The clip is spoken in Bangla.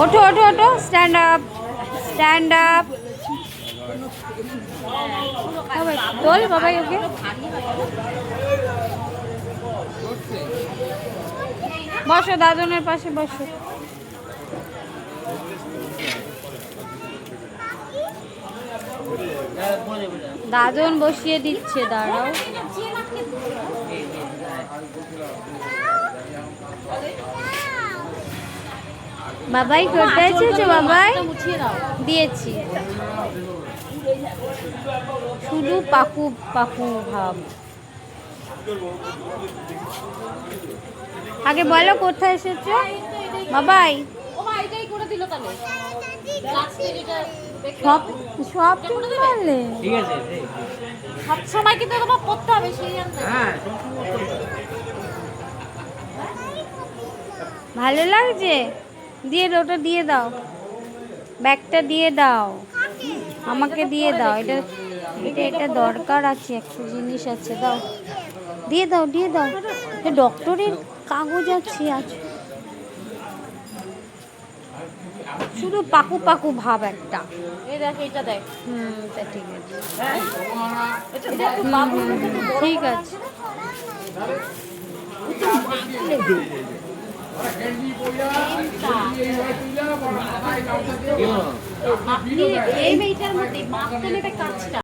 ওঠো ওঠো ওঠো, স্ট্যান্ড আপ স্ট্যান্ড আপ। তোল বাবাই ওকে। বসো, দাদনের পাশে বসো। দাদন বসিয়ে দিচ্ছে, দাঁড়াও। বাবাই করতে এসেছো? বাবাই দিয়েছি। শুধু পাকু পাকু ভাব। আগে বলো কোথায় এসেছো বাবাই। সব সব পারলে ঠিক আছে, সব সময় কিন্তু তোমার করতে হবে সেই জন্য। ভালো লাগছে? দিয়ে দাও, ওটা দিয়ে দাও, ব্যাগটা দিয়ে দাও, আমাকে দিয়ে দাও। এটা এটা এটা দরকার আছে, একটা জিনিস আছে, দাও, দিয়ে দাও দিয়ে দাও। ডক্টরের কাগজ আছে আছে। শুধু পাকু পাকু ভাব একটা। এই দেখ, এটা দেখ। তা ঠিক আছে, এটা একটু বাবুর মতো একটু বড় ঠিক বড় আছে। আপনি এই মেয়েটার মধ্যে মাপ তোলে কাজটা